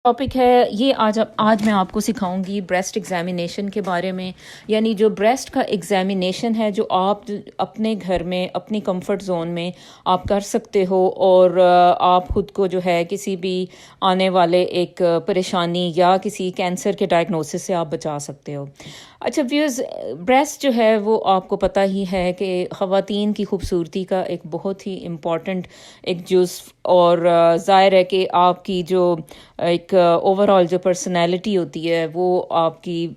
Topic ہے یہ آج میں آپ کو سکھاؤں گی بریسٹ ایگزامینیشن کے بارے میں. یعنی جو بریسٹ کا ایگزامینیشن ہے جو آپ اپنے گھر میں اپنی کمفرٹ زون میں آپ کر سکتے ہو، اور آپ خود کو جو ہے کسی بھی آنے والے ایک پریشانی یا کسی کینسر کے ڈائگنوسس سے آپ بچا سکتے ہو. اچھا ویوز، بریسٹ جو ہے وہ آپ کو پتہ ہی ہے کہ خواتین کی خوبصورتی کا ایک بہت ہی امپورٹنٹ ایک جزو، اور ظاہر ہے کہ آپ کی جو ایک اوور آل جو پرسنالٹی ہوتی ہے وہ آپ کی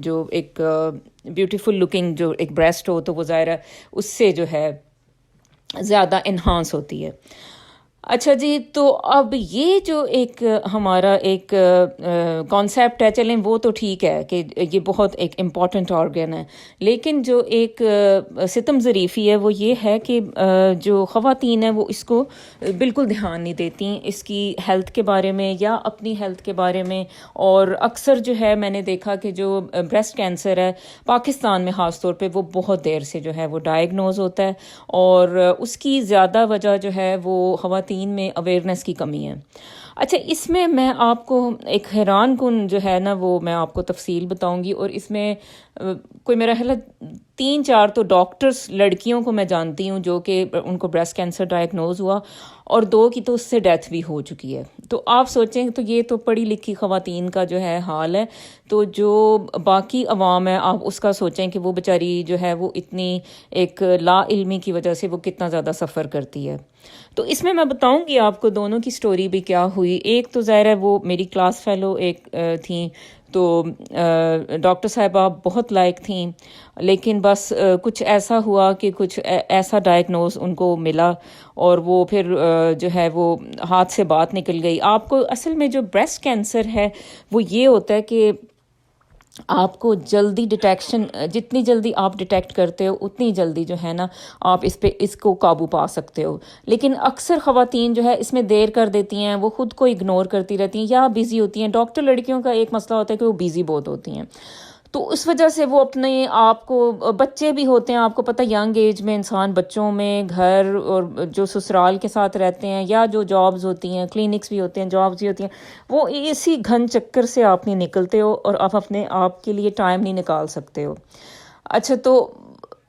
جو ایک بیوٹیفل لکنگ جو ایک بریسٹ ہو تو وہ ظاہر ہے اس سے جو ہے زیادہ انہانس ہوتی ہے. اچھا جی، تو اب یہ جو ایک ہمارا ایک کانسیپٹ ہے، چلیں وہ تو ٹھیک ہے کہ یہ بہت ایک امپورٹنٹ آرگن ہے، لیکن جو ایک ستم ظریفی ہے وہ یہ ہے کہ جو خواتین ہیں وہ اس کو بالکل دھیان نہیں دیتی اس کی ہیلتھ کے بارے میں یا اپنی ہیلتھ کے بارے میں. اور اکثر جو ہے میں نے دیکھا کہ جو بریسٹ کینسر ہے پاکستان میں خاص طور پہ وہ بہت دیر سے جو ہے وہ ڈائگنوز ہوتا ہے، اور اس کی زیادہ وجہ جو ہے وہ خواتین میں اویئرنیس کی کمی ہے. اچھا، اس میں آپ کو ایک حیران کن جو ہے نا وہ میں آپ کو تفصیل بتاؤں گی، اور اس میں کوئی میرا خیال ہے 3-4 تو ڈاکٹرز لڑکیوں کو میں جانتی ہوں جو کہ ان کو بریسٹ کینسر ڈائگنوز ہوا، اور 2 کی تو اس سے ڈیتھ بھی ہو چکی ہے. تو آپ سوچیں تو یہ تو پڑھی لکھی خواتین کا جو ہے حال ہے. تو جو باقی عوام ہے آپ اس کا سوچیں کہ وہ بیچاری جو ہے وہ اتنی ایک لا علمی کی وجہ سے وہ کتنا زیادہ سفر کرتی ہے. تو اس میں بتاؤں گی آپ کو دونوں کی سٹوری بھی کیا ہوئی. ایک تو ظاہر ہے وہ میری کلاس فیلو ایک تھیں، تو ڈاکٹر صاحبہ بہت لائق تھیں، لیکن بس کچھ ایسا ہوا کہ کچھ ایسا ڈائگنوز ان کو ملا، اور وہ پھر جو ہے وہ ہاتھ سے بات نکل گئی. آپ کو اصل میں جو بریسٹ کینسر ہے وہ یہ ہوتا ہے کہ آپ کو جلدی ڈیٹیکشن، جتنی جلدی آپ ڈیٹیکٹ کرتے ہو اتنی جلدی جو ہے نا آپ اس کو قابو پا سکتے ہو. لیکن اکثر خواتین جو ہے اس میں دیر کر دیتی ہیں، وہ خود کو اگنور کرتی رہتی ہیں یا بیزی ہوتی ہیں. ڈاکٹر لڑکیوں کا ایک مسئلہ ہوتا ہے کہ وہ بیزی بہت ہوتی ہیں، تو اس وجہ سے وہ اپنے آپ کو، بچے بھی ہوتے ہیں آپ کو پتہ، ینگ ایج میں انسان بچوں میں گھر اور جو سسرال کے ساتھ رہتے ہیں یا جو جابز ہوتی ہیں، کلینکس بھی ہوتے ہیں، جابز بھی ہوتی ہیں، وہ اسی گھن چکر سے آپ نہیں نکلتے ہو اور آپ اپنے آپ کے لیے ٹائم نہیں نکال سکتے ہو. اچھا، تو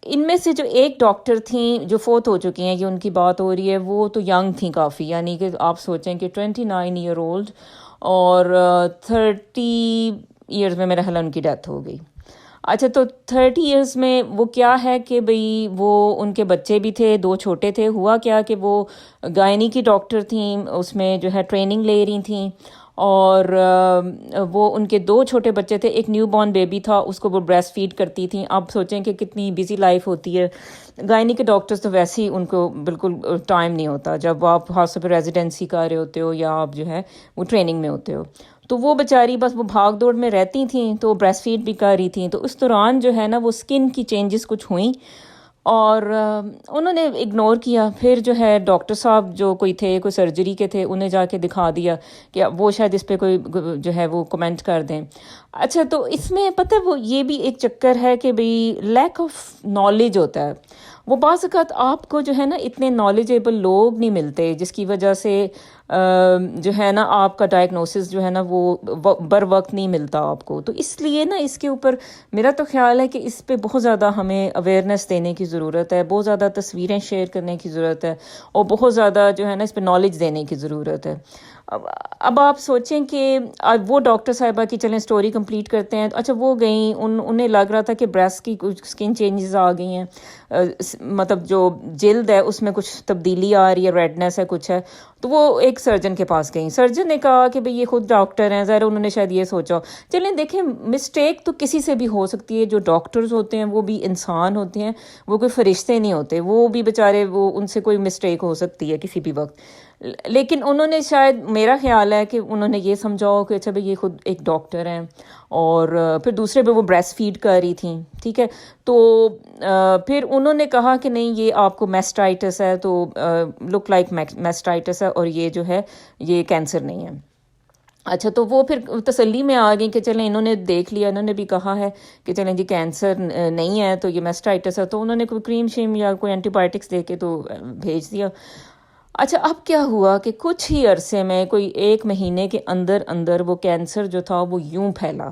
ان میں سے جو ایک ڈاکٹر تھیں جو فوت ہو چکی ہیں، یہ ان کی بات ہو رہی ہے، وہ تو ینگ تھیں کافی، یعنی کہ آپ سوچیں کہ 29 ایئر اولڈ، اور 30 ایئرز میں میرا خیال ان کی ڈیتھ ہو گئی. اچھا، تو 30 ایئرز میں وہ کیا ہے کہ بھئی وہ ان کے بچے بھی تھے، 2 چھوٹے تھے. ہوا کیا کہ وہ گائنی کی ڈاکٹر تھیں، اس میں جو ہے ٹریننگ لے رہی تھیں، اور وہ ان کے 2 چھوٹے بچے تھے. ایک نیو بورن بیبی تھا، اس کو وہ بریسٹ فیڈ کرتی تھیں. اب سوچیں کہ کتنی بزی لائف ہوتی ہے. گائنی کے ڈاکٹرز تو ویسے ہی ان کو بالکل ٹائم نہیں ہوتا جب آپ خاص طور پہ ریزیڈنسی کر رہے ہوتے ہو یا آپ جو ہے وہ ٹریننگ میں ہوتے ہو. تو وہ بیچاری بس وہ بھاگ دوڑ میں رہتی تھیں، تو بریسٹ فیڈ بھی کر رہی تھیں. تو اس دوران جو ہے نا وہ اسکن کی چینجز کچھ ہوئیں، اور انہوں نے اگنور کیا. پھر جو ہے ڈاکٹر صاحب جو کوئی تھے، کوئی سرجری کے تھے، انہیں جا کے دکھا دیا کہ وہ شاید اس پہ کوئی جو ہے وہ کمنٹ کر دیں. اچھا، تو اس میں پتہ وہ یہ بھی ایک چکر ہے کہ بھئی لیک آف نالج ہوتا ہے. وہ بعض اوقات آپ کو جو ہے نا اتنے نالجیبل لوگ نہیں ملتے، جس کی وجہ سے جو ہے نا آپ کا ڈائگنوسس جو ہے نا وہ بر وقت نہیں ملتا آپ کو. تو اس لیے نا اس کے اوپر میرا تو خیال ہے کہ اس پہ بہت زیادہ ہمیں اویئرنیس دینے کی ضرورت ہے، بہت زیادہ تصویریں شیئر کرنے کی ضرورت ہے، اور بہت زیادہ جو ہے نا اس پہ نالج دینے کی ضرورت ہے. اب آپ سوچیں کہ وہ ڈاکٹر صاحبہ کی، چلیں سٹوری کمپلیٹ کرتے ہیں. اچھا، وہ گئیں، انہیں لگ رہا تھا کہ بریسٹ کی کچھ اسکن چینجز آ گئی ہیں، مطلب جو جلد ہے اس میں کچھ تبدیلی آ رہی ہے، ریڈنیس ہے، کچھ ہے. تو وہ ایک سرجن کے پاس گئیں. سرجن نے کہا کہ بھئی یہ خود ڈاکٹر ہیں، ظاہر انہوں نے شاید یہ سوچا. چلیں دیکھیں، مسٹیک تو کسی سے بھی ہو سکتی ہے. جو ڈاکٹرز ہوتے ہیں وہ بھی انسان ہوتے ہیں، وہ کوئی فرشتے نہیں ہوتے، وہ بھی بیچارے، وہ ان سے کوئی مسٹیک ہو سکتی ہے کسی بھی وقت. لیکن انہوں نے شاید، میرا خیال ہے کہ انہوں نے یہ سمجھا ہو کہ اچھا بھئی یہ خود ایک ڈاکٹر ہیں، اور پھر دوسرے پہ وہ بریسٹ فیڈ کر رہی تھیں، ٹھیک ہے. تو پھر انہوں نے کہا کہ نہیں، یہ آپ کو میسٹائٹس ہے، تو لک لائک میسٹائٹس ہے، اور یہ جو ہے یہ کینسر نہیں ہے. اچھا، تو وہ پھر تسلی میں آ گئی کہ چلیں انہوں نے دیکھ لیا، انہوں نے بھی کہا ہے کہ چلیں جی کینسر نہیں ہے تو یہ میسٹائٹس ہے. تو انہوں نے کوئی کریم شیم یا کوئی اینٹی بائیوٹکس دے کے تو بھیج دیا. اچھا اب کیا ہوا کہ کچھ ہی عرصے میں، کوئی 1 مہینے کے اندر اندر وہ کینسر جو تھا وہ یوں پھیلا،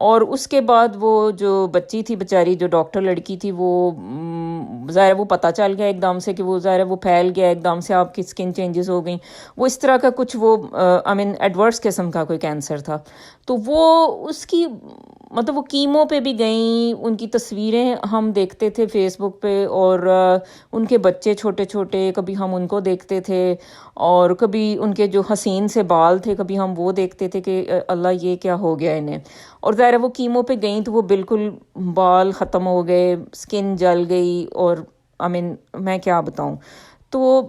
اور اس کے بعد وہ جو بچی تھی بیچاری، جو ڈاکٹر لڑکی تھی، وہ ظاہر وہ پتہ چل گیا ایک دم سے کہ وہ ظاہر وہ پھیل گیا ایک دم سے، آپ کی اسکن چینجز ہو گئیں، وہ اس طرح کا کچھ وہ آئی مین ایڈورس قسم کا کوئی کینسر تھا. تو وہ اس کی مطلب وہ کیمو پہ بھی گئیں، ان کی تصویریں ہم دیکھتے تھے فیس بک پہ، اور ان کے بچے چھوٹے چھوٹے، کبھی ہم ان کو دیکھتے تھے، اور کبھی ان کے جو حسین سے بال تھے کبھی ہم وہ دیکھتے تھے کہ اللہ یہ کیا ہو گیا انہیں. اور ظاہر وہ کیمو پہ گئیں تو وہ بالکل بال ختم ہو گئے، اسکن جل گئی، اور میں کیا بتاؤں. تو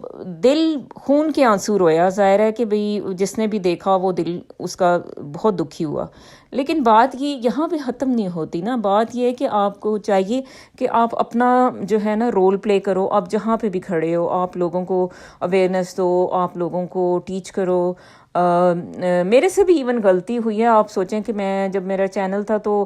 دل خون کے آنسو رویا، ظاہر ہے کہ بھئی جس نے بھی دیکھا وہ دل اس کا بہت دکھی ہوا. لیکن بات یہ یہاں پہ ختم نہیں ہوتی نا، بات یہ ہے کہ آپ کو چاہیے کہ آپ اپنا جو ہے نا رول پلے کرو. آپ جہاں پہ بھی کھڑے ہو، آپ لوگوں کو اویئرنیس دو، آپ لوگوں کو ٹیچ کرو. میرے سے بھی ایون غلطی ہوئی ہے. آپ سوچیں کہ میں جب میرا چینل تھا تو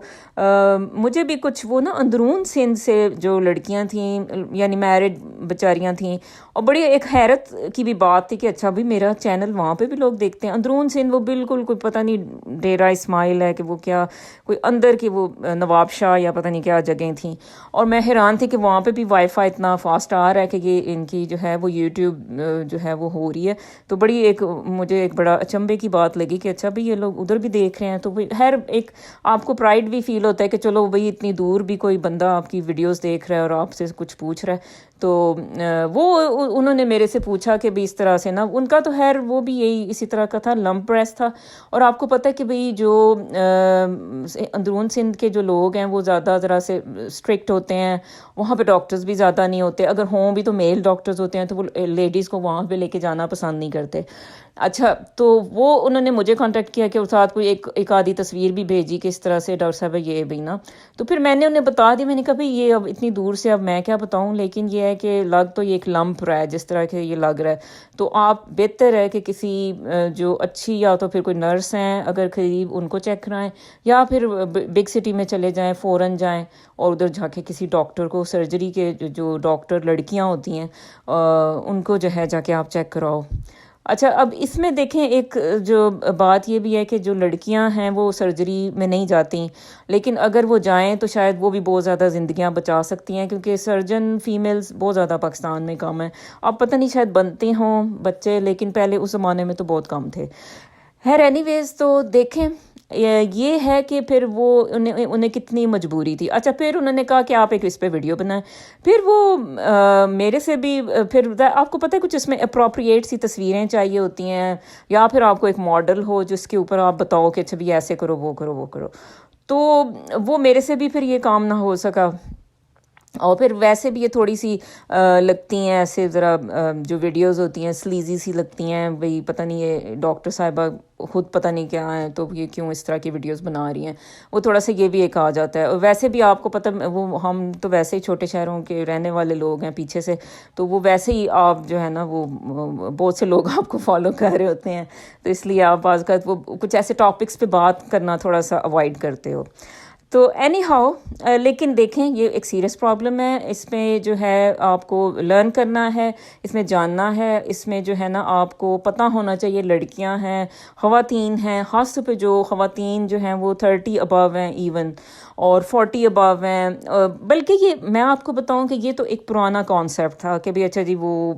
مجھے بھی کچھ وہ نا اندرون سندھ سے جو لڑکیاں تھیں، یعنی میرڈ بیچاریاں تھیں، اور بڑی ایک حیرت کی بھی بات تھی کہ اچھا بھی میرا چینل وہاں پہ بھی لوگ دیکھتے ہیں. اندرون سندھ وہ بالکل کوئی پتہ نہیں ڈیرہ اسماعیل ہے کہ وہ کیا، کوئی اندر کی وہ نواب شاہ یا پتہ نہیں کیا جگہیں تھیں. اور میں حیران تھی کہ وہاں پہ بھی وائی فائی اتنا فاسٹ آ رہا ہے کہ یہ ان کی جو ہے وہ یوٹیوب جو ہے وہ ہو رہی ہے. تو بڑی ایک مجھے ایک بڑا اچنبے کی بات لگی کہ اچھا بھی یہ لوگ ادھر بھی دیکھ رہے ہیں. تو خیر ایک آپ کو پرائڈ بھی فیل ہوتا ہے کہ چلو بھئی اتنی دور بھی کوئی بندہ آپ کی ویڈیوز دیکھ رہا ہے اور آپ سے کچھ پوچھ رہا ہے. تو وہ انہوں نے میرے سے پوچھا کہ بھی اس طرح سے نا، ان کا تو خیر وہ بھی یہی اسی طرح کا تھا، لمپ پریس تھا. اور آپ کو پتہ ہے کہ بھئی جو اندرون سندھ کے جو لوگ ہیں وہ زیادہ ذرا سے اسٹرکٹ ہوتے ہیں، وہاں پہ ڈاکٹرز بھی زیادہ نہیں ہوتے، اگر ہوں بھی تو میل ڈاکٹرز ہوتے ہیں، تو وہ لیڈیز کو وہاں پہ لے کے جانا پسند نہیں کرتے. اچھا تو وہ انہوں نے مجھے کانٹیکٹ کیا کہ ساتھ کوئی ایک آدھی تصویر بھی بھیجی کہ اس طرح سے ڈاکٹر صاحب یہ بھی نا. تو پھر میں نے انہیں بتا دی، میں نے کہا بھئی یہ اب اتنی دور سے اب میں کیا بتاؤں، لیکن یہ ہے کہ لگ تو یہ ایک لمپ رہا ہے جس طرح کہ یہ لگ رہا ہے. تو آپ بہتر ہے کہ کسی جو اچھی یا تو پھر کوئی نرس ہیں اگر قریب ان کو چیک کرائیں، یا پھر بگ سٹی میں چلے جائیں، فوراً جائیں اور ادھر جا کے کسی ڈاکٹر کو، سرجری کے جو ڈاکٹر لڑکیاں ہوتی ہیں ان کو جو ہے جا کے آپ چیک کراؤ. اچھا اب اس میں دیکھیں ایک جو بات یہ بھی ہے کہ جو لڑکیاں ہیں وہ سرجری میں نہیں جاتی، لیکن اگر وہ جائیں تو شاید وہ بھی بہت زیادہ زندگیاں بچا سکتی ہیں، کیونکہ سرجن فیمیلز بہت زیادہ پاکستان میں کم ہیں. اب پتہ نہیں شاید بنتے ہوں بچے، لیکن پہلے اس زمانے میں تو بہت کم تھے. خیر اینی ویز تو دیکھیں یہ ہے کہ پھر وہ انہیں کتنی مجبوری تھی. اچھا پھر انہوں نے کہا کہ آپ ایک اس پہ ویڈیو بنائیں. پھر وہ میرے سے بھی پھر آپ کو پتہ ہے کچھ اس میں اپروپریٹ سی تصویریں چاہیے ہوتی ہیں، یا پھر آپ کو ایک ماڈل ہو جس کے اوپر آپ بتاؤ کہ اچھا بھی ایسے کرو، وہ کرو، وہ کرو. تو وہ میرے سے بھی پھر یہ کام نہ ہو سکا. اور پھر ویسے بھی یہ تھوڑی سی لگتی ہیں ایسے ذرا جو ویڈیوز ہوتی ہیں سلیزی سی لگتی ہیں، بھئی پتہ نہیں یہ ڈاکٹر صاحبہ خود پتہ نہیں کیا ہیں تو یہ کیوں اس طرح کی ویڈیوز بنا رہی ہیں. وہ تھوڑا سا یہ بھی ایک آ جاتا ہے. اور ویسے بھی آپ کو پتہ وہ ہم تو ویسے ہی چھوٹے شہروں کے رہنے والے لوگ ہیں پیچھے سے، تو وہ ویسے ہی آپ جو ہے نا وہ بہت سے لوگ آپ کو فالو کر رہے ہوتے ہیں، تو اس لیے آپ بعض اوقات وہ کچھ ایسے ٹاپکس پہ بات کرنا تھوڑا سا اوائڈ کرتے ہو. تو اینی ہاؤ لیکن دیکھیں یہ ایک سیریس پرابلم ہے. اس میں جو ہے آپ کو لرن کرنا ہے، اس میں جاننا ہے، اس میں جو ہے نا آپ کو پتہ ہونا چاہیے. لڑکیاں ہیں، خواتین ہیں، خاص طور پہ جو خواتین جو ہیں وہ 30 ابو ہیں ایون، اور 40 ابو ہیں. بلکہ یہ میں آپ کو بتاؤں کہ یہ تو ایک پرانا کانسیپٹ تھا کہ بھئی اچھا جی وہ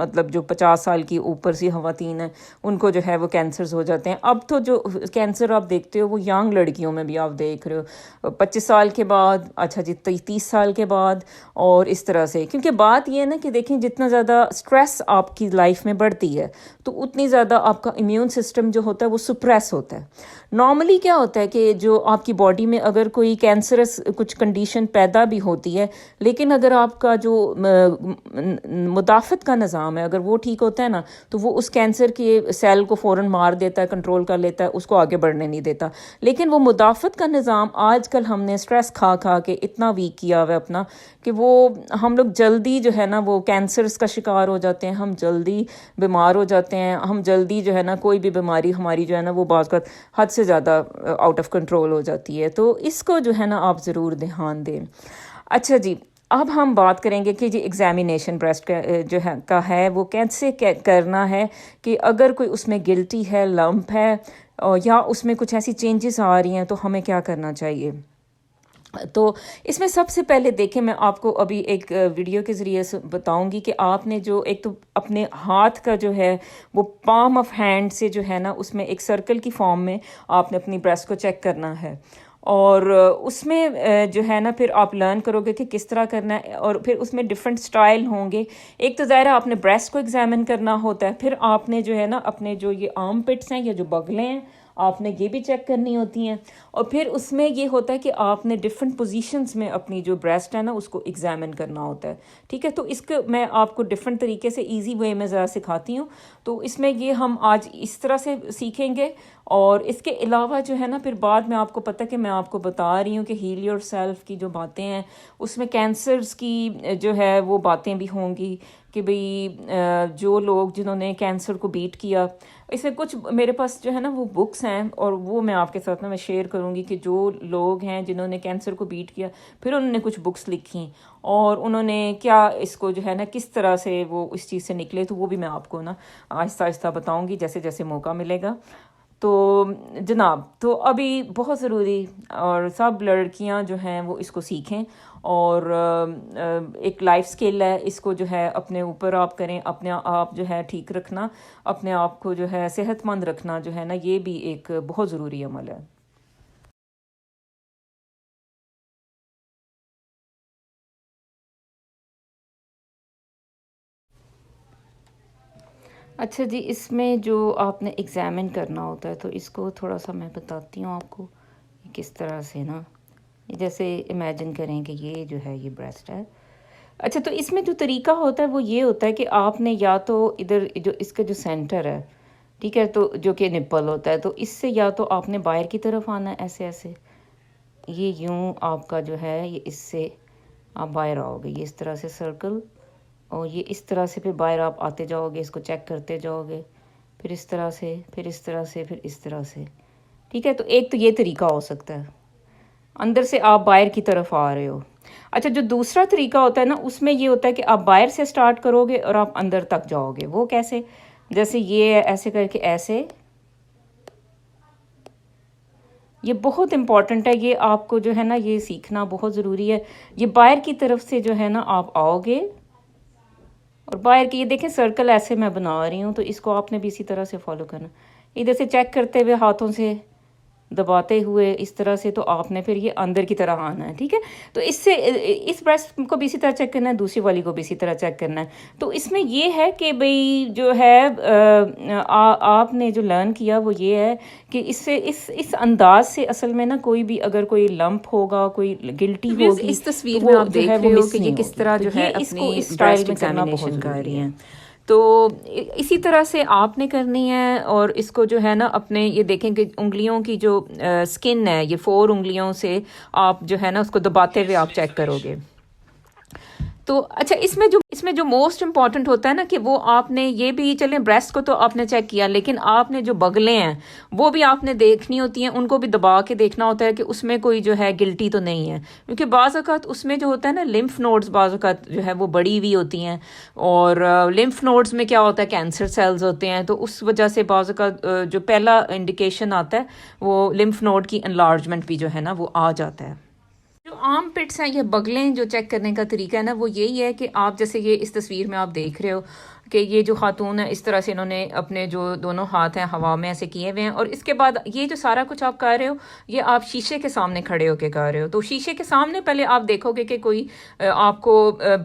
مطلب جو 50 سال کی اوپر سی خواتین ہیں ان کو جو ہے وہ کینسرز ہو جاتے ہیں. اب تو جو کینسر آپ دیکھتے ہو وہ ینگ لڑکیوں میں بھی آپ دیکھ رہے ہو، 25 سال کے بعد، اچھا جی 30 سال کے بعد، اور اس طرح سے. کیونکہ بات یہ ہے نا کہ دیکھیں جتنا زیادہ سٹریس آپ کی لائف میں بڑھتی ہے تو اتنی زیادہ آپ کا امیون سسٹم جو ہوتا ہے وہ سپریس ہوتا ہے. نارملی کیا ہوتا ہے کہ جو آپ کی باڈی میں اگر کوئی کینسرس کچھ کنڈیشن پیدا بھی ہوتی ہے، لیکن اگر آپ کا جو مدافعت کا نظام ہے اگر وہ ٹھیک ہوتا ہے نا تو وہ اس کینسر کے سیل کو فوراً مار دیتا ہے، کنٹرول کر لیتا ہے، اس کو آگے بڑھنے نہیں دیتا. لیکن وہ مدافعت کا نظام آج کل ہم نے سٹریس کھا کھا کے اتنا ویک کیا ہوا ہے اپنا کہ وہ ہم لوگ جلدی جو ہے نا وہ کینسرس کا شکار ہو جاتے ہیں، ہم جلدی بیمار ہو جاتے ہیں، ہم جلدی جو ہے نا کوئی بھی بیماری ہماری جو ہے نا وہ بعض اوقات حد سے زیادہ آؤٹ آف کنٹرول ہو جاتی ہے. تو اس کو جو ہے نا آپ ضرور دھیان دیں. اچھا جی اب ہم بات کریں گے کہ جی ایگزامینیشن بریسٹ کا جو ہے وہ کیسے کرنا ہے کہ اگر کوئی اس میں گلٹی ہے، لمپ ہے، یا اس میں کچھ ایسی چینجز آ رہی ہیں تو ہمیں کیا کرنا چاہیے۔ تو اس میں سب سے پہلے دیکھیں، میں آپ کو ابھی ایک ویڈیو کے ذریعے سے بتاؤں گی کہ آپ نے جو ایک تو اپنے ہاتھ کا جو ہے وہ پام آف ہینڈ سے جو ہے نا اس میں ایک سرکل کی فارم میں آپ نے اپنی بریسٹ کو چیک کرنا ہے، اور اس میں جو ہے نا پھر آپ لرن کرو گے کہ کس طرح کرنا ہے، اور پھر اس میں ڈفرینٹ سٹائل ہوں گے۔ ایک تو ظاہر آپ نے بریسٹ کو ایگزامن کرنا ہوتا ہے، پھر آپ نے جو ہے نا اپنے جو یہ آرم پٹس ہیں یا جو بغلیں ہیں آپ نے یہ بھی چیک کرنی ہوتی ہیں، اور پھر اس میں یہ ہوتا ہے کہ آپ نے ڈفرینٹ پوزیشنز میں اپنی جو بریسٹ ہے نا اس کو ایگزامن کرنا ہوتا ہے، ٹھیک ہے۔ تو اس کو میں آپ کو ڈفرینٹ طریقے سے ایزی وے میں ذرا سکھاتی ہوں، تو اس میں یہ ہم آج اس طرح سے سیکھیں گے۔ اور اس کے علاوہ جو ہے نا پھر بعد میں آپ کو پتہ کہ میں آپ کو بتا رہی ہوں کہ ہیل یور سیلف کی جو باتیں ہیں اس میں کینسرز کی جو ہے وہ باتیں بھی ہوں گی کہ بھئی جو لوگ جنہوں نے کینسر کو بیٹ کیا، اس میں کچھ میرے پاس جو ہے نا وہ بکس ہیں، اور وہ میں آپ کے ساتھ نا میں شیئر کروں گی کہ جو لوگ ہیں جنہوں نے کینسر کو بیٹ کیا پھر انہوں نے کچھ بکس لکھی اور انہوں نے کیا اس کو جو ہے نا کس طرح سے وہ اس چیز سے نکلے، تو وہ بھی میں آپ کو نا آہستہ آہستہ بتاؤں گی جیسے جیسے موقع ملے گا۔ تو جناب، تو ابھی بہت ضروری اور سب لڑکیاں جو ہیں وہ اس کو سیکھیں، اور ایک لائف سکل ہے، اس کو جو ہے اپنے اوپر آپ کریں، اپنے آپ جو ہے ٹھیک رکھنا، اپنے آپ کو جو ہے صحت مند رکھنا جو ہے نا یہ بھی ایک بہت ضروری عمل ہے۔ اچھا جی، اس میں جو آپ نے ایگزامن کرنا ہوتا ہے تو اس کو تھوڑا سا میں بتاتی ہوں آپ کو کس طرح سے نا، جیسے امیجن کریں کہ یہ جو ہے یہ بریسٹ ہے۔ اچھا، تو اس میں جو طریقہ ہوتا ہے وہ یہ ہوتا ہے کہ آپ نے یا تو ادھر جو اس کا جو سینٹر ہے، ٹھیک ہے، تو جو کہ نپل ہوتا ہے، تو اس سے یا تو آپ نے باہر کی طرف آنا ہے ایسے ایسے، یہ یوں آپ کا جو ہے یہ اس سے آپ باہر آؤ گے، یہ اس طرح سے سرکل، اور یہ اس طرح سے پھر باہر آپ آتے جاؤ گے، اس کو چیک کرتے جاؤ گے، پھر اس طرح سے، پھر اس طرح سے، پھر اس طرح سے، ٹھیک ہے۔ تو ایک تو یہ طریقہ ہو سکتا ہے، اندر سے آپ باہر کی طرف آ رہے ہو۔ اچھا، جو دوسرا طریقہ ہوتا ہے نا اس میں یہ ہوتا ہے کہ آپ باہر سے سٹارٹ کرو گے اور آپ اندر تک جاؤ گے۔ وہ کیسے؟ جیسے یہ ایسے کر کے ایسے، یہ بہت امپورٹنٹ ہے، یہ آپ کو جو ہے نا یہ سیکھنا بہت ضروری ہے۔ یہ باہر کی طرف سے جو ہے نا آپ آؤ گے، اور باہر کی یہ دیکھیں سرکل ایسے میں بنا رہی ہوں، تو اس کو آپ نے بھی اسی طرح سے فالو کرنا، ادھر سے چیک کرتے ہوئے ہاتھوں سے دباتے ہوئے اس طرح سے، تو آپ نے پھر یہ اندر کی طرح آنا ہے، ٹھیک ہے۔ تو اس سے اس بریسٹ کو بھی اسی طرح چیک کرنا ہے، دوسری والی کو بھی اسی طرح چیک کرنا ہے۔ تو اس میں یہ ہے کہ بھئی جو ہے آپ نے جو لرن کیا وہ یہ ہے کہ اس سے اس انداز سے اصل میں نا کوئی بھی اگر کوئی لمپ ہوگا، کوئی گلٹی ہوگی، اس تصویر تو میں وہ آپ جو دیکھ ہے رہے وہ ہو مس کہ یہ نہیں کس ہوگی۔ طرح تو جو ہے یہ اس کو اپنی اس سٹائل breast میں کرنا بہت examination کر ضروری رہی ہے۔ ہیں۔ تو اسی طرح سے آپ نے کرنی ہے، اور اس کو جو ہے نا اپنے یہ دیکھیں کہ انگلیوں کی جو سکن ہے، یہ 4 انگلیوں سے آپ جو ہے نا اس کو دباتے ہوئے آپ چیک کرو گے۔ تو اچھا، اس میں جو موسٹ امپورٹنٹ ہوتا ہے نا کہ وہ آپ نے یہ بھی، چلیں بریسٹ کو تو آپ نے چیک کیا، لیکن آپ نے جو بغلیں ہیں وہ بھی آپ نے دیکھنی ہوتی ہیں، ان کو بھی دبا کے دیکھنا ہوتا ہے کہ اس میں کوئی جو ہے گلٹی تو نہیں ہے، کیونکہ بعض اوقات اس میں جو ہوتا ہے نا لمف نوڈز بعض اوقات جو ہے وہ بڑی ہوئی ہوتی ہیں، اور لمف نوڈز میں کیا ہوتا ہے کینسر سیلز ہوتے ہیں، تو اس وجہ سے بعض اوقات جو پہلا انڈیکیشن آتا ہے وہ لمف نوڈ کی انلارجمنٹ بھی جو ہے نا وہ آ جاتا ہے۔ جو آرم پٹس ہیں یا بغلیں جو چیک کرنے کا طریقہ ہے نا وہ یہی ہے کہ آپ جیسے یہ اس تصویر میں آپ دیکھ رہے ہو کہ یہ جو خاتون ہے اس طرح سے انہوں نے اپنے جو دونوں ہاتھ ہیں ہوا میں ایسے کیے ہوئے ہیں، اور اس کے بعد یہ جو سارا کچھ آپ کر رہے ہو یہ آپ شیشے کے سامنے کھڑے ہو کے کر رہے ہو۔ تو شیشے کے سامنے پہلے آپ دیکھو گے کہ کوئی آپ کو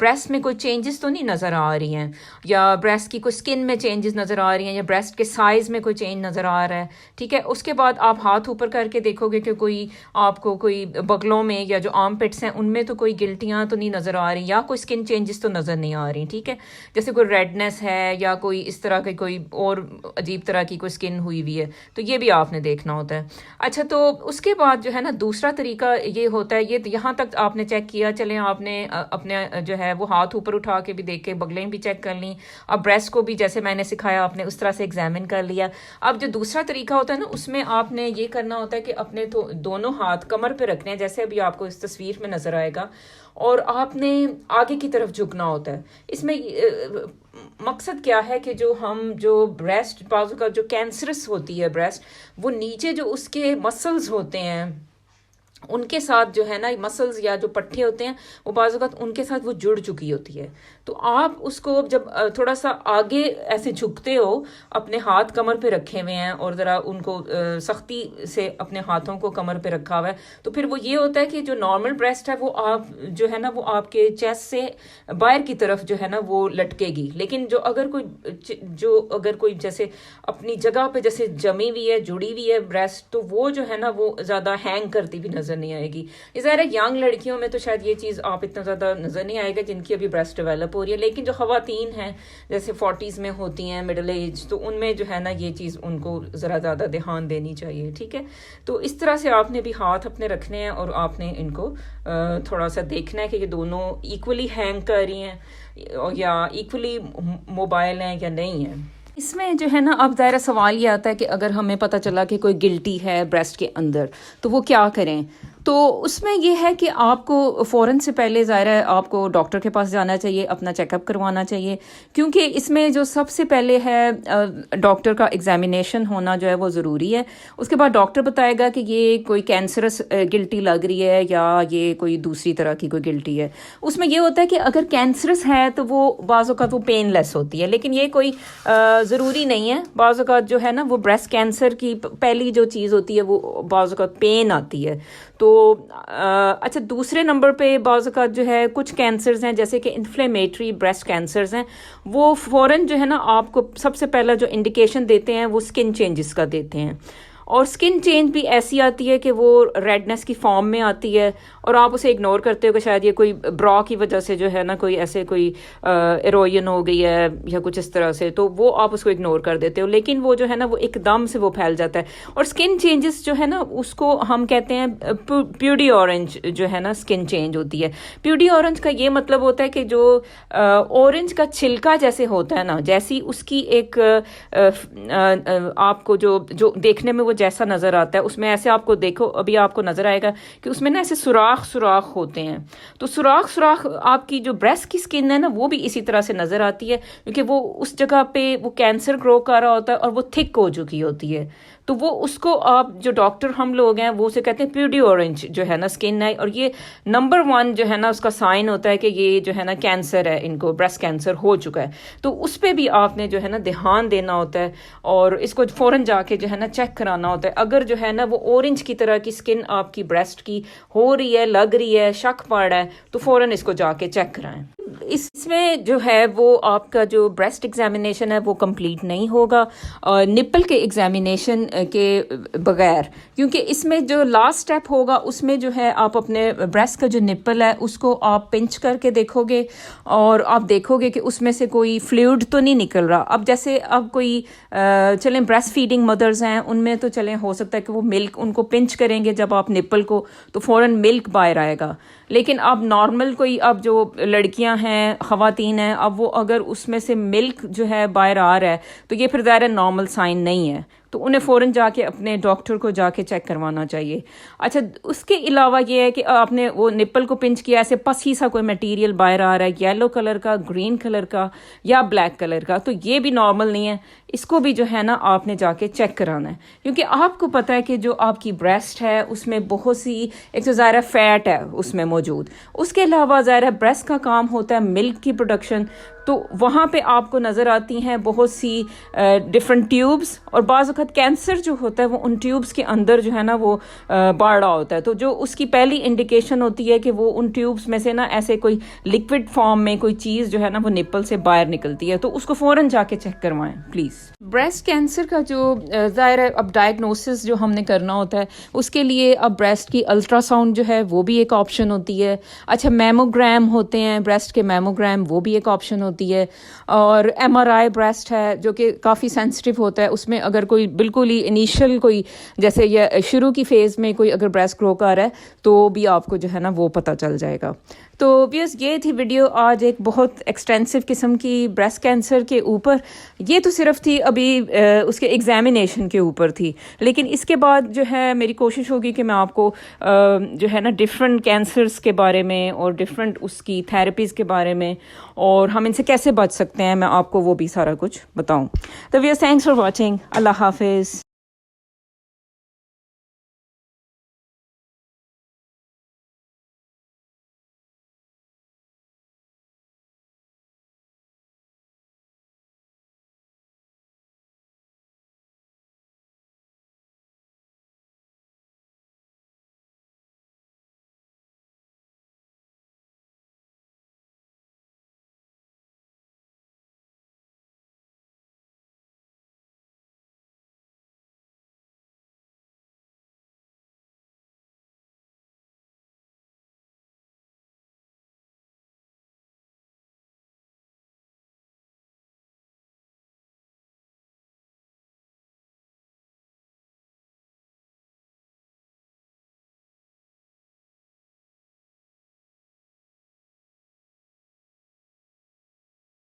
بریسٹ میں کوئی چینجز تو نہیں نظر آ رہی ہیں، یا بریسٹ کی کوئی سکن میں چینجز نظر آ رہی ہیں، یا بریسٹ کے سائز میں کوئی چینج نظر آ رہا ہے، ٹھیک ہے۔ اس کے بعد آپ ہاتھ اوپر کر کے دیکھو گے کہ کوئی آپ کو کوئی بغلوں میں یا جو آرم پٹس ہیں ان میں تو کوئی گلٹیاں تو نہیں نظر آ رہی، یا کوئی سکن چینجز تو نظر نہیں آ رہی، ٹھیک ہے۔ جیسے کوئی ریڈنس ہے یا کوئی اس طرح کی کوئی اور عجیب طرح کی کوئی سکن ہوئی ہوئی ہے، تو یہ بھی آپ نے دیکھنا ہوتا ہے۔ اچھا، تو اس کے بعد جو ہے نا دوسرا طریقہ یہ ہوتا ہے، یہ یہاں تک آپ نے چیک کیا، چلیں آپ نے اپنے جو ہے وہ ہاتھ اوپر اٹھا کے بھی دیکھے، بغلیں بھی چیک کر لیں، اب بریسٹ کو بھی جیسے میں نے سکھایا آپ نے اس طرح سے ایگزامن کر لیا۔ اب جو دوسرا طریقہ ہوتا ہے نا اس میں آپ نے یہ کرنا ہوتا ہے کہ اپنے دونوں ہاتھ کمر پہ رکھنے ہیں، جیسے ابھی آپ کو اس تصویر میں نظر آئے گا، اور آپ نے آگے کی طرف جھکنا ہوتا ہے. اس میں مقصد کیا ہے کہ جو بریسٹ بعض اوقات جو کینسرس ہوتی ہے بریسٹ، وہ نیچے جو اس کے مسلز ہوتے ہیں ان کے ساتھ جو ہے نا مسلز یا جو پٹھے ہوتے ہیں وہ بعض اوقات ان کے ساتھ وہ جڑ چکی ہوتی ہے. تو آپ اس کو جب تھوڑا سا آگے ایسے جھکتے ہو، اپنے ہاتھ کمر پہ رکھے ہوئے ہیں اور ذرا ان کو سختی سے اپنے ہاتھوں کو کمر پہ رکھا ہوا ہے، تو پھر وہ یہ ہوتا ہے کہ جو نارمل بریسٹ ہے وہ آپ جو ہے نا وہ آپ کے چیسٹ سے باہر کی طرف جو ہے نا وہ لٹکے گی. لیکن اگر کوئی جیسے اپنی جگہ پہ جیسے جمی ہوئی ہے، جڑی ہوئی ہے بریسٹ، تو وہ جو ہے نا وہ زیادہ ہینگ کرتی بھی نظر نہیں آئے گی. یہ ظاہر ہے ینگ لڑکیوں میں تو شاید یہ چیز آپ اتنا زیادہ نظر نہیں آئے گا جن کی ابھی بریسٹ ڈیولپ ہو رہی ہے، لیکن جو خواتین ہیں جیسے 40s میں ہوتی ہیں، مڈل ایج، تو ان میں جو ہے نا یہ چیز ان کو ذرا زیادہ دھیان دینی چاہیے. ٹھیک ہے، تو اس طرح سے آپ نے بھی ہاتھ اپنے رکھنے ہیں اور آپ نے ان کو تھوڑا سا دیکھنا ہے کہ یہ دونوں ایکولی ہینگ کر رہی ہیں یا ایکولی موبائل ہیں یا نہیں ہیں. اس میں جو ہے نا اب ظاہر سوال یہ آتا ہے کہ اگر ہمیں پتہ چلا کہ کوئی گلٹی ہے بریسٹ کے اندر تو وہ کیا کریں. تو اس میں یہ ہے کہ آپ کو فوراً سے پہلے ظاہر ہے آپ کو ڈاکٹر کے پاس جانا چاہیے، اپنا چیک اپ کروانا چاہیے، کیونکہ اس میں جو سب سے پہلے ہے ڈاکٹر کا ایگزامینیشن ہونا جو ہے وہ ضروری ہے. اس کے بعد ڈاکٹر بتائے گا کہ یہ کوئی کینسرس گلٹی لگ رہی ہے یا یہ کوئی دوسری طرح کی کوئی گلٹی ہے. اس میں یہ ہوتا ہے کہ اگر کینسرس ہے تو وہ بعض اوقات وہ پین لیس ہوتی ہے، لیکن یہ کوئی ضروری نہیں ہے. بعض اوقات جو ہے نا وہ بریسٹ کینسر کی پہلی جو چیز ہوتی ہے وہ بعض اوقات پین آتی ہے. تو اچھا، دوسرے نمبر پہ بعض اوقات جو ہے کچھ کینسرز ہیں جیسے کہ انفلیمیٹری بریسٹ کینسرز ہیں، وہ فوراً جو ہے نا آپ کو سب سے پہلا جو انڈیکیشن دیتے ہیں وہ سکن چینجز کا دیتے ہیں. اور سکن چینج بھی ایسی آتی ہے کہ وہ ریڈنس کی فارم میں آتی ہے اور آپ اسے اگنور کرتے ہو کہ شاید یہ کوئی برا کی وجہ سے جو ہے نا کوئی ایسے کوئی ایروین ہو گئی ہے یا کچھ اس طرح سے، تو وہ آپ اس کو اگنور کر دیتے ہو. لیکن وہ جو ہے نا وہ ایک دم سے وہ پھیل جاتا ہے. اور سکن چینجز جو ہے نا اس کو ہم کہتے ہیں پیوڈی اورنج جو ہے نا سکن چینج ہوتی ہے. پیوڈی اورنج کا یہ مطلب ہوتا ہے کہ جو اورنج کا چھلکا جیسے ہوتا ہے نا، جیسی اس کی ایک آپ کو جو دیکھنے میں وہ جیسا نظر آتا ہے، اس میں ایسے آپ کو دیکھو، ابھی آپ کو نظر آئے گا کہ اس میں نا ایسے سوراخ ہوتے ہیں. تو سوراخ آپ کی جو بریسٹ کی سکن ہے نا وہ بھی اسی طرح سے نظر آتی ہے، کیونکہ وہ اس جگہ پہ وہ کینسر گرو کر رہا ہوتا ہے اور وہ تھک ہو چکی ہوتی ہے. تو وہ اس کو آپ جو ڈاکٹر ہم لوگ ہیں وہ اسے کہتے ہیں پیوڈی اورنج جو ہے نا سکن ہے، اور یہ نمبر 1 جو ہے نا اس کا سائن ہوتا ہے کہ یہ جو ہے نا کینسر ہے، ان کو بریسٹ کینسر ہو چکا ہے. تو اس پہ بھی آپ نے جو ہے نا دھیان دینا ہوتا ہے اور اس کو فوراً جا کے جو ہے نا چیک کرانا ہوتا ہے. اگر جو ہے نا وہ اورنج کی طرح کی سکن آپ کی بریسٹ کی ہو رہی ہے، لگ رہی ہے، شک پڑ رہا ہے، تو فوراً اس کو جا کے چیک کرائیں. اس میں جو ہے وہ آپ کا جو بریسٹ ایگزامینیشن ہے وہ کمپلیٹ نہیں ہوگا نپل کے ایگزامینیشن کے بغیر، کیونکہ اس میں جو لاسٹ سٹیپ ہوگا اس میں جو ہے آپ اپنے بریسٹ کا جو نپل ہے اس کو آپ پنچ کر کے دیکھو گے اور آپ دیکھو گے کہ اس میں سے کوئی فلوئڈ تو نہیں نکل رہا. اب جیسے اب کوئی چلیں بریسٹ فیڈنگ مدرز ہیں، ان میں تو چلیں ہو سکتا ہے کہ وہ ملک ان کو پنچ کریں گے جب آپ نپل کو تو فوراً ملک باہر آئے گا. لیکن اب نارمل کوئی اب جو لڑکیاں ہیں، خواتین ہیں، اب وہ اگر اس میں سے ملک جو ہے باہر آ رہا ہے تو یہ پھر ظاہر نارمل سائن نہیں ہے، تو انہیں فوراً جا کے اپنے ڈاکٹر کو جا کے چیک کروانا چاہیے. اچھا، اس کے علاوہ یہ ہے کہ آپ نے وہ نپل کو پنچ کیا، ایسے پسی سا کوئی میٹیریل باہر آ رہا ہے، یلو کلر کا، گرین کلر کا یا بلیک کلر کا، تو یہ بھی نارمل نہیں ہے. اس کو بھی جو ہے نا آپ نے جا کے چیک کرانا ہے، کیونکہ آپ کو پتہ ہے کہ جو آپ کی بریسٹ ہے اس میں بہت سی ایک تو ظاہر فیٹ ہے اس میں موجود، اس کے علاوہ ظاہر بریسٹ کا کام ہوتا ہے ملک کی پروڈکشن. تو وہاں پہ آپ کو نظر آتی ہیں بہت سی ڈفرینٹ ٹیوبس، اور بعض وقت کینسر جو ہوتا ہے وہ ان ٹیوبس کے اندر جو ہے نا وہ بڑھ رہا ہوتا ہے. تو جو اس کی پہلی انڈیکیشن ہوتی ہے کہ وہ ان ٹیوبس میں سے نا ایسے کوئی لکوڈ فارم میں کوئی چیز جو ہے نا وہ نپل سے باہر نکلتی ہے، تو اس کو فوراً جا کے چیک کروائیں پلیز. بریسٹ کینسر کا جو ظاہر ہے اب ڈائگنوسس جو ہم نے کرنا ہوتا ہے اس کے لیے اب بریسٹ کی الٹرا ساؤنڈ جو ہے وہ بھی ایک آپشن ہوتی ہے. اچھا، میموگرام ہوتے ہیں بریسٹ کے، میموگرام وہ بھی ایک آپشن ہوتی ہے. اور MRI بریسٹ ہے جو کہ کافی سینسٹیو ہوتا ہے، اس میں اگر کوئی بالکل ہی انیشیل کوئی جیسے یہ شروع کی فیز میں کوئی اگر بریسٹ گرو کر رہا ہے تو بھی آپ کو جو ہے نا وہ پتہ چل جائے گا. تو بیس یہ تھی ویڈیو آج ایک بہت ایکسٹینسو قسم کی بریسٹ کینسر کے اوپر. یہ تو صرف تھی ابھی اس کے ایگزامینیشن کے اوپر تھی, لیکن اس کے بعد جو ہے میری کوشش ہوگی کہ میں آپ کو جو ہے نا ڈفرینٹ کینسرس کے بارے میں اور ڈفرینٹ اس کی تھیراپیز کے بارے میں اور ہم ان سے کیسے بچ سکتے ہیں, میں آپ کو وہ بھی سارا کچھ بتاؤں. تو ویس تھینکس فار واچنگ. اللہ حافظ.